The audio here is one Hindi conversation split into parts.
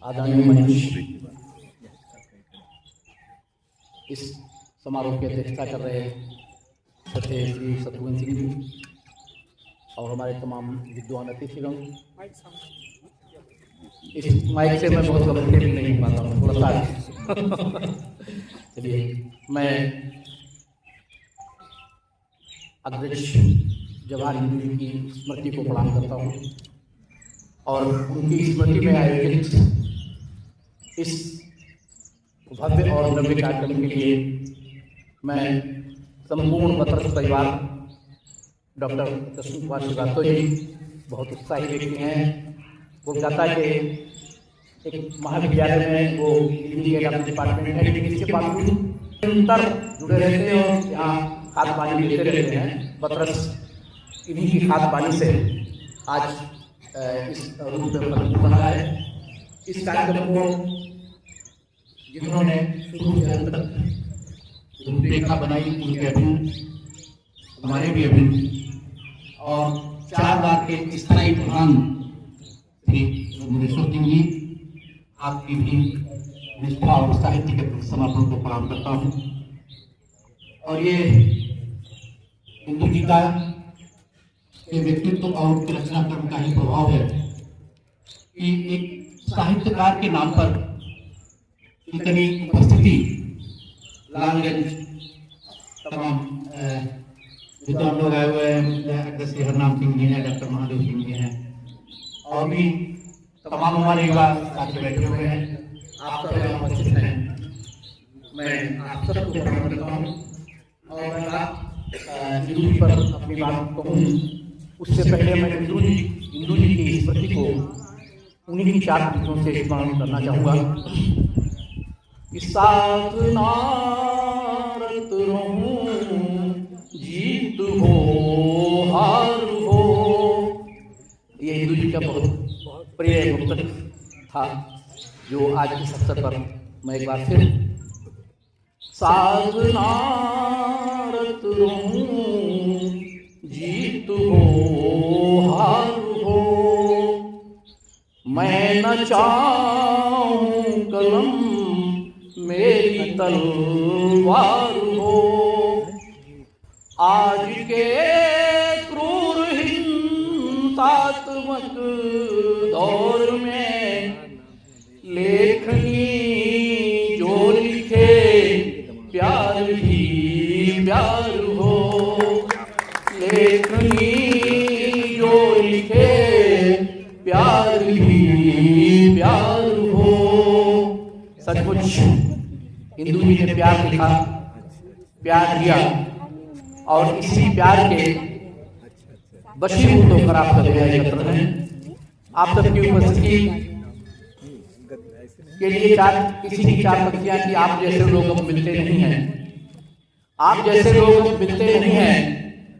आदरणीय मनीष इस समारोह की अध्यक्षता कर रहे श्री शत्रुघ्न सिंह जी और हमारे तमाम विद्वान अतिथिगण। इस माइक से मैं बहुत कम्फर्टेबल नहीं पाता हूँ, थोड़ा सा चलिए मैं अग्रज जवाहर नेहरू जी की स्मृति को प्रणाम करता हूँ और उनकी स्मृति में आयोजित इस भव्य और नव्य कार्यक्रम के लिए मैं संपूर्ण बतरस परिवार, डॉक्टर कृष्ण कुमार श्रीवास्तव जी बहुत उत्साही व्यक्ति हैं। कोलकाता के एक महाविद्यालय में वो हिंदी के डिपार्टमेंट है, लेकिन इसके बावजूद निरंतर जुड़े रहते हैं और यहाँ खाद पानी लेते रहते हैं। बतरस इन्हीं की खाद पानी से आज इस रूप में बन रहा है। इस कार्यक्रम को जिन्होंने शुरू से अंत तक रूपरेखा बनाई उनके अभिनंदन, हमारे भी अभिनंदन। और 4 बार के स्थायी प्रधान श्री मुरेश्वर सिंह जी, आपकी भी निष्ठा और साहित्य के समर्पण को प्रणाम करता हूँ। और ये हिंदू जी का व्यक्तित्व और उनके रचना कर्म का ही प्रभाव है कि एक साहित्यकार के नाम पर इतनी उपस्थिति लालगंज तमाम विद्वान लोग आए हुए हैं। श्री हरनाम सिंह जी हैं, डॉक्टर महादेव सिंह जी हैं और भी तमाम हमारे युवा साथी बैठे हुए हैं। आप सब यहाँ उपस्थित हैं, मैं आप सबको प्रणाम करता हूँ। और मैं बात हिंदू जी पर अपनी बात कहूँ उससे पहले मैं हिंदू जी की स्मृति को उन्हीं की 4 कृतियों से स्मरण करना चाहूँगा। साथ नारत रहूं, जीत हो हार हो, ये हिंदू जी का बहुत प्रिय मुक्तक था जो आज इस अवसर पर मैं एक बार फिर साथ नारत रहूं, जीत हो हार हो, मैं न चाहूं कलम मेरी तलवार हो, आज के क्रूर हिंसात्मक दौर में लेखनी जो लिखे प्यार ही प्यार हो, लेखनी जो लिखे प्यार ही प्यार हो। सचमुच हिंदू जी ने प्यार लिखा, प्यार दिया और इसी प्यार के वशीभूत होकर आप सब एकत्र हैं। आप सबकी उपस्थिति के लिए किसी की 4 पंक्तियां कि आप जैसे लोग अब मिलते नहीं हैं, आप जैसे लोग अब मिलते नहीं हैं,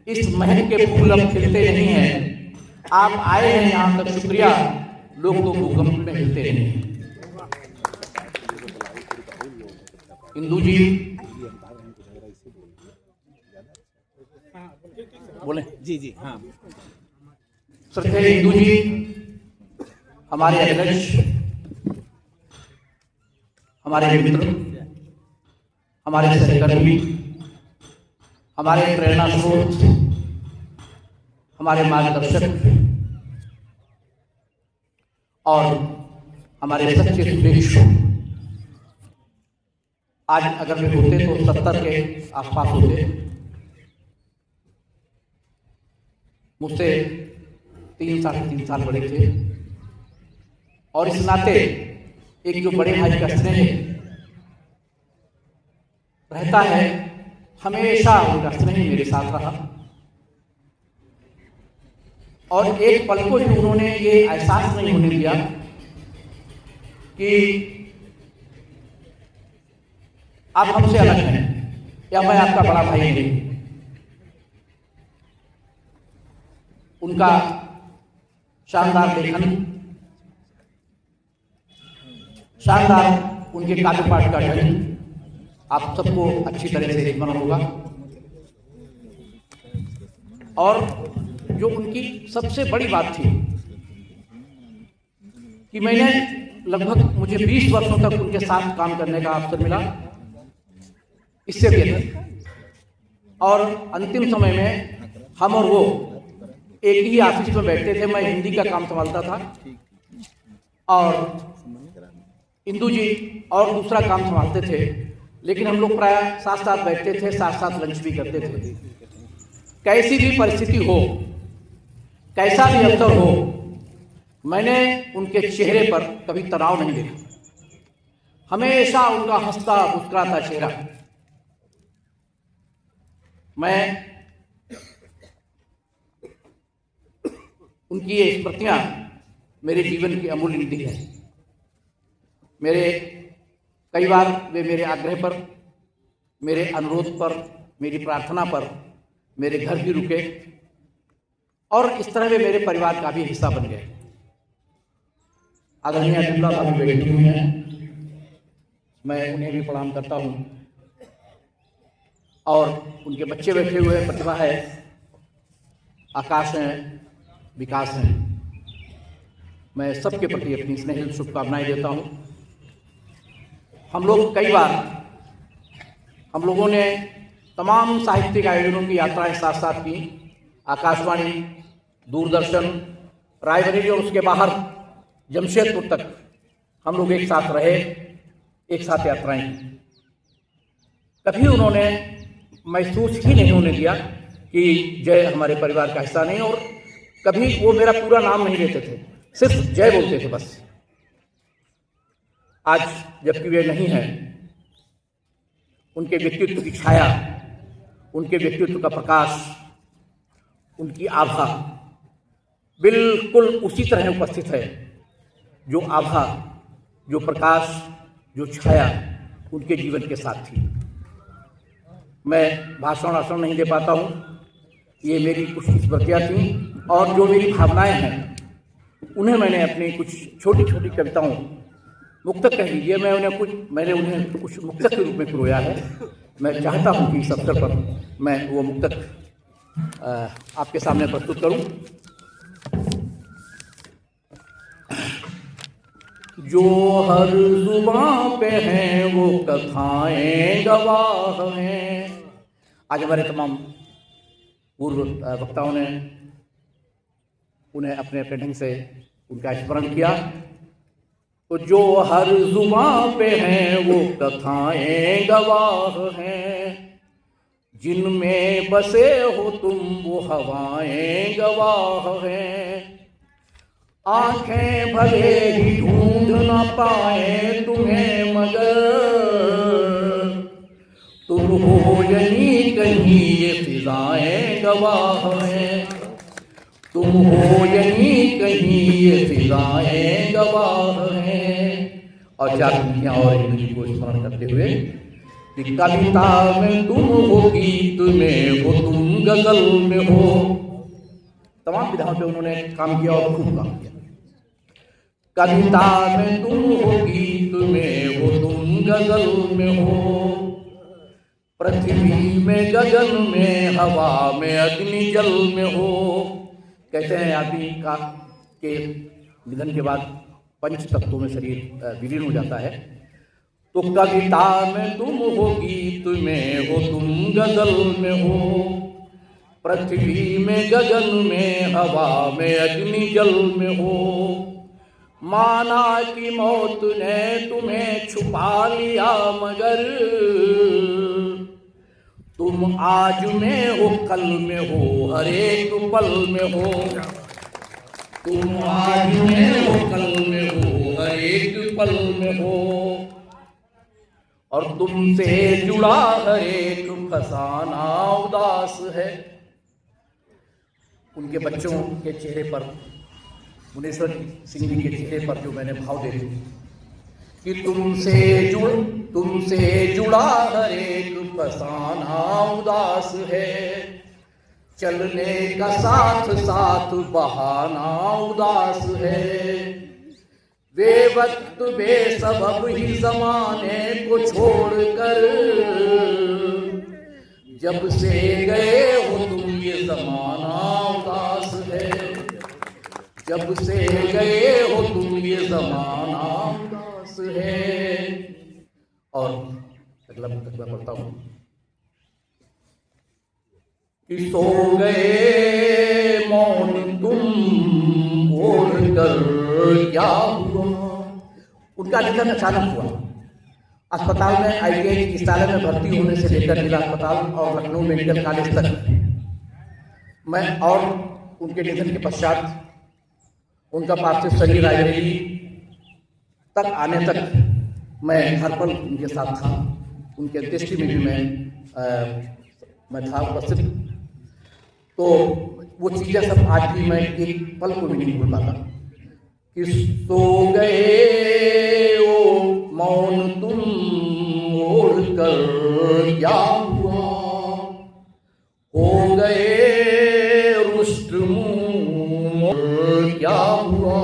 इस महल के फूल अब खिलते नहीं हैं। आप आए हैं यहाँ तक, शुक्रिया, लोग तो भूकंप में हिलते नहीं हैं। हिंदू जी बोले जी जी हाँ। श्रद्धेय हिंदू जी, हमारे अग्रज, हमारे मित्र, हमारे सहकर्मी, हमारे प्रेरणा स्रोत, हमारे मार्गदर्शक और हमारे सच्चे सुदेश, आज अगर वे होते तो 70 के आसपास होते। मुझसे 3-3.5 साल बड़े थे और इस नाते एक जो बड़े भाई का स्नेह रहता है, हमेशा उनका स्नेह मेरे साथ रहा। और एक पल को भी उन्होंने ये एहसास नहीं होने दिया कि आप हमसे अलग हैं या मैं आपका बड़ा भाई नहीं। उनका शानदार लेखन, शानदार उनके काव्य पाठ का ढंग आप सबको अच्छी तरह से स्मरण होगा। और जो उनकी सबसे बड़ी बात थी कि मैंने लगभग मुझे 20 वर्षों तक उनके साथ काम करने का अवसर मिला, इससे भी अधिक। और अंतिम समय में हम और वो एक ही ऑफिस में बैठते थे। मैं हिंदी का काम संभालता था और इंदू जी और दूसरा काम संभालते थे, लेकिन हम लोग प्राय साथ साथ बैठते थे, साथ साथ लंच भी करते थे। कैसी भी परिस्थिति हो, कैसा भी अवसर हो, मैंने उनके चेहरे पर कभी तनाव नहीं देखा। हमेशा उनका हंसता मुस्कुराता चेहरा। मैं उनकी ये स्मृतियां मेरे जीवन की अमूल्य निधि है। मेरे कई बार वे मेरे आग्रह पर, मेरे अनुरोध पर, मेरी प्रार्थना पर मेरे घर भी रुके और इस तरह वे मेरे परिवार का भी हिस्सा बन गए। आदरणीय बिमला भाभी बैठी हुई हैं, मैं उन्हें भी प्रणाम करता हूँ। और उनके बच्चे बैठे हुए हैं, प्रतिभा है, आकाश हैं, विकास हैं। मैं सबके प्रति अपनी स्नेह शुभकामनाएं देता हूँ। हम लोग कई बार हम लोगों ने तमाम साहित्यिक आयोजनों की यात्राएं साथ साथ की। आकाशवाणी, दूरदर्शन, रायबरेली और उसके बाहर जमशेदपुर तक हम लोग एक साथ रहे, एक साथ यात्राएं की। कभी उन्होंने महसूस ही नहीं होने दिया कि जय हमारे परिवार का हिस्सा नहीं, और कभी वो मेरा पूरा नाम नहीं लेते थे, सिर्फ जय बोलते थे बस। आज जबकि वे नहीं हैं, उनके व्यक्तित्व की छाया, उनके व्यक्तित्व का प्रकाश, उनकी आभा बिल्कुल उसी तरह उपस्थित है जो आभा, जो प्रकाश, जो छाया उनके जीवन के साथ थी। मैं भाषण नहीं दे पाता हूँ, ये मेरी कुछ स्मृतियाँ थीं और जो मेरी भावनाएं हैं उन्हें मैंने अपनी कुछ छोटी छोटी कविताओं, मुक्तक कह लीजिए, मैंने उन्हें कुछ मुक्तक के रूप में पिरोया है। मैं चाहता हूँ कि इस अवसर पर मैं वो मुक्तक आपके सामने प्रस्तुत करूँ। जो हर जुबां पे हैं वो कथाएं गवाह हैं। आज हमारे तमाम पूर्व वक्ताओं ने उन्हें अपने अपने ढंग से उनका स्मरण किया। तो जो हर जुबां पे हैं वो कथाएं गवाह हैं, जिनमें बसे हो तुम वो हवाएं गवाह हैं। आंखें भले ही ढूंढ ना पाए तुम्हें मगर तुम हो यहीं कहीं ये फिजाएं गवाह हैं। तुम हो यहीं कहीं ये फिजाएं गवाह हैं। और चार पंक्तियां और हिंदी को स्मरण करते हुए कि कविता में तुम हो, गीत में हो तुम, गजल में हो। तमाम विधाओं पे उन्होंने काम किया और खूब काम किया। कविता में तुम हो, गीत में हो तुम, गजल में हो। पृथ्वी में, गगन में, हवा में, अग्नि जल में हो। कहते हैं आदमी का के निधन के बाद पंच तत्वों में शरीर विलीन हो जाता है। तो कविता में तुम हो, गीत में हो तुम, गजल में हो। पृथ्वी में, गगन में, हवा में, अग्नि जल में हो। माना कि मौत ने तुम्हें छुपा लिया मगर तुम आज में हो, कल में हो, हर एक पल में हो। तुम आज में हो, कल में हो, हर एक पल में हो। और तुमसे जुड़ा हर एक फसाना उदास है। उनके बच्चों के चेहरे पर, मुनेश्वर सिंह जी के चेहरे पर जो मैंने भाव देखे कि तुमसे जुड़ा हर एक फसाना उदास है। चलने का साथ साथ बहाना उदास है। बेवक्त बेसबब ही जमाने को छोड़कर जब से गए हो तुम, ये जमाना उदास है। जब से गए हो तुम ये ज़माना उदास है। और अगला पढ़ता हूँ कि सो गए मौन तुम ओढ़ कर क्या हुआ। उनका निधन अचानक हुआ। अस्पताल में IKH चिकित्सालय में भर्ती होने से लेकर जिला अस्पताल और लखनऊ मेडिकल कॉलेज तक मैं, और उनके निधन के पश्चात उनका पार्थिव शरीर रायबरेली तक आने तक मैं हर पल उनके साथ था। उनके अंत्येष्टि में भी मैं था उपस्थित। तो वो चीज़ें सब आज भी मैं एक पल को भी नहीं भूल पाता कि सो गए वो मौन तुम ओढ़ कर क्या हुआ, हो गए रुष्ट मुँह क्या हुआ।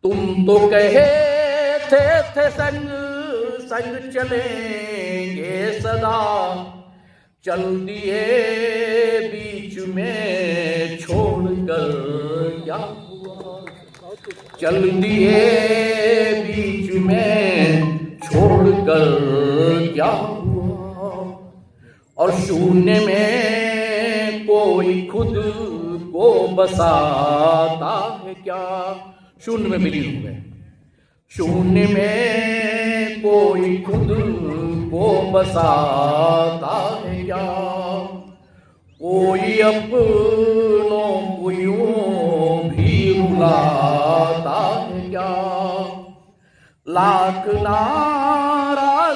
तुम तो कहे थे संग संग चलेंगे सदा, चल दिए बीच में छोड़कर क्या हुआ, चल दिए बीच में छोड़कर क्या हुआ। और शून्य में कोई खुद को बसाता है क्या, शून्य में विलीन हो गए। शून्य में कोई खुद को बसाता है क्या, कोई अपनों को यूं भी रुलाता है क्या। लाख नाराजगी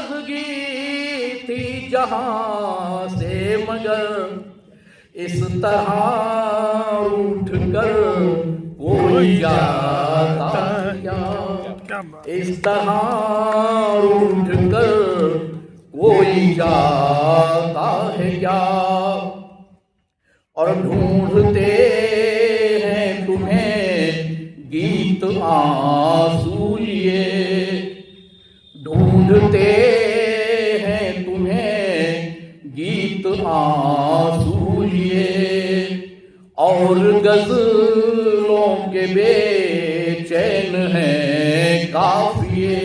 थी जहां से मगर इस तरह उठ कर कोई जाता क्या, इस तरह उठ कर कोई जाता है क्या। और ढूंढते हैं तुम्हें गीत आंसू लिए, ढूंढते हैं तुम्हें गीत आंसू लिए। और गज़लों के बेचैन हैं काफिए,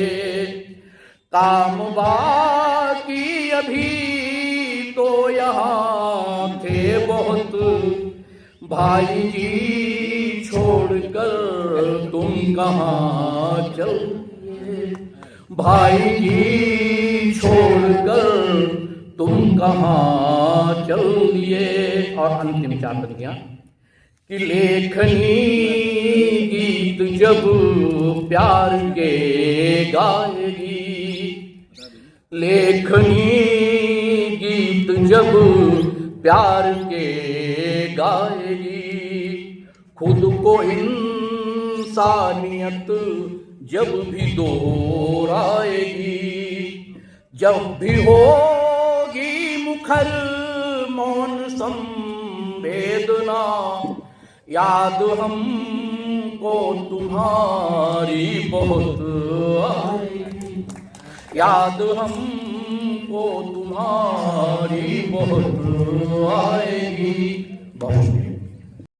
काम बाकी अभी तो यहाँ थे बहुत। भाई जी छोड़कर तुम कहाँ चल दिए, भाई जी छोड़कर तुम कहाँ चल दिए। और अंतिम 4 पंक्तियाँ कि लेखनी गीत जब प्यार के गाएगी, लेखनी गीत जब प्यार के गाएगी। खुद को इंसानियत जब भी दोहराएगी, जब भी होगी मुखर मौन संवेदना, याद हमको तुम्हारी बहुत आएगी, याद हमको तुम्हारी बहुत आएगी। बहुत